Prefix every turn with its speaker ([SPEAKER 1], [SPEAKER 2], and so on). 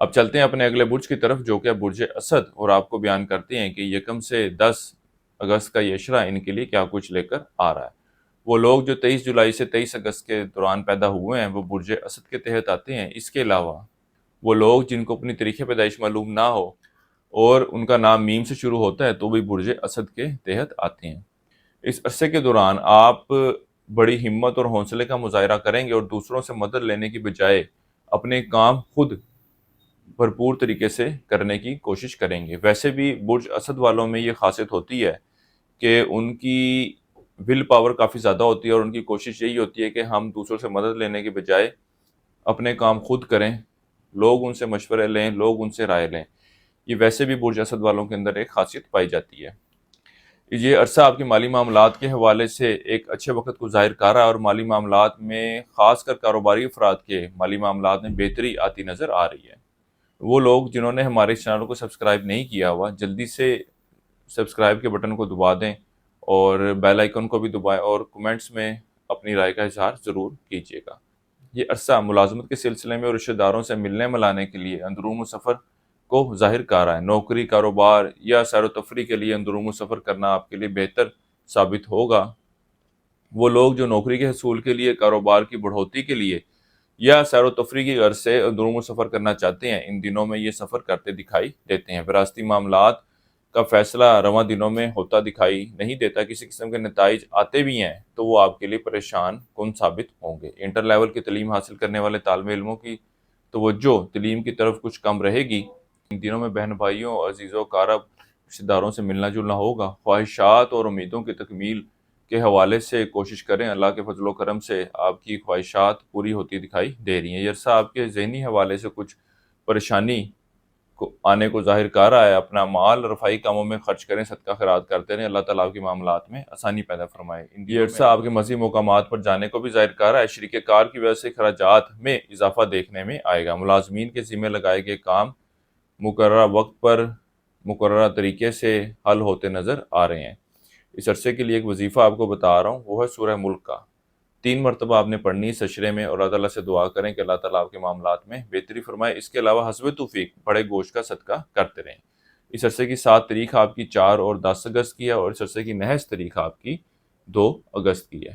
[SPEAKER 1] اب چلتے ہیں اپنے اگلے برج کی طرف جو کہ برج اسد، اور آپ کو بیان کرتے ہیں کہ 1 سے 10 اگست کا یہ اشرہ ان کے لیے کیا کچھ لے کر آ رہا ہے۔ وہ لوگ جو 23 جولائی سے 23 اگست کے دوران پیدا ہوئے ہیں وہ برج اسد کے تحت آتے ہیں۔ اس کے علاوہ وہ لوگ جن کو اپنی تاریخ پیدائش معلوم نہ ہو اور ان کا نام میم سے شروع ہوتا ہے تو بھی برج اسد کے تحت آتے ہیں۔ اس عرصے کے دوران آپ بڑی ہمت اور حوصلے کا مظاہرہ کریں گے اور دوسروں سے مدد لینے کی بجائے اپنے کام خود بھرپور طریقے سے کرنے کی کوشش کریں گے۔ ویسے بھی برج اسد والوں میں یہ خاصیت ہوتی ہے کہ ان کی ول پاور کافی زیادہ ہوتی ہے اور ان کی کوشش یہی ہوتی ہے کہ ہم دوسروں سے مدد لینے کے بجائے اپنے کام خود کریں، لوگ ان سے مشورے لیں، لوگ ان سے رائے لیں۔ یہ ویسے بھی برج اسد والوں کے اندر ایک خاصیت پائی جاتی ہے۔ یہ عرصہ آپ کے مالی معاملات کے حوالے سے ایک اچھے وقت کو ظاہر کر رہا ہے اور مالی معاملات میں خاص کر کاروباری افراد کے مالی معاملات میں بہتری آتی نظر آ رہی ہے۔ وہ لوگ جنہوں نے ہمارے اس چینل کو سبسکرائب نہیں کیا ہوا جلدی سے سبسکرائب کے بٹن کو دبا دیں اور بیل آئیکن کو بھی دبائیں اور کمنٹس میں اپنی رائے کا اظہار ضرور کیجیے گا۔ یہ عرصہ ملازمت کے سلسلے میں اور رشتہ داروں سے ملنے ملانے کے لیے اندرون و سفر کو ظاہر کر رہا ہے۔ نوکری، کاروبار یا سیر و تفریح کے لیے اندرون و سفر کرنا آپ کے لیے بہتر ثابت ہوگا۔ وہ لوگ جو نوکری کے حصول کے لیے، کاروبار کی بڑھوتی کے لیے یا سیر و تفریح کی غرض سے اندرون و سفر کرنا چاہتے ہیں ان دنوں میں یہ سفر کرتے دکھائی دیتے ہیں۔ وراثتی معاملات کا فیصلہ رواں دنوں میں ہوتا دکھائی نہیں دیتا۔ کسی قسم کے نتائج آتے بھی ہیں تو وہ آپ کے لیے پریشان کن ثابت ہوں گے۔ انٹر لیول کی تعلیم حاصل کرنے والے طالب علموں کی توجہ تعلیم کی طرف کچھ کم رہے گی۔ ان دنوں میں بہن بھائیوں، عزیزوں، اقارب، رشتہ داروں سے ملنا جلنا ہوگا۔ خواہشات اور امیدوں کی تکمیل کے حوالے سے کوشش کریں۔ اللہ کے فضل و کرم سے آپ کی خواہشات پوری ہوتی دکھائی دے رہی ہیں۔ یہ عرصہ آپ کے ذہنی حوالے سے کچھ پریشانی آنے کو ظاہر کر رہا ہے۔ اپنا مال رفاہی کاموں میں خرچ کریں، صدقہ خیرات کرتے رہیں، اللہ تعالیٰ آپ کے معاملات میں آسانی پیدا فرمائے۔ یہ عرصہ آپ کے مزید مقامات پر جانے کو بھی ظاہر کر رہا ہے۔ شریک کار کی وجہ سے اخراجات میں اضافہ دیکھنے میں آئے گا۔ ملازمین کے ذمہ لگائے گئے کام مقررہ وقت پر مقررہ طریقے سے حل ہوتے نظر آ رہے ہیں۔ اس عرصے کے لیے ایک وظیفہ آپ کو بتا رہا ہوں، وہ ہے سورہ ملک کا 3 مرتبہ آپ نے پڑھنی اس اشرے میں، اور اللہ تعالیٰ سے دعا کریں کہ اللہ تعالیٰ آپ کے معاملات میں بہتری فرمائے۔ اس کے علاوہ حسب توفیق بڑے گوشت کا صدقہ کرتے رہیں۔ اس عرصے کی 7 تاریخ آپ کی 4 اور 10 اگست کی ہے اور اس عرصے کی نحس تاریخ آپ کی 2 اگست کی ہے۔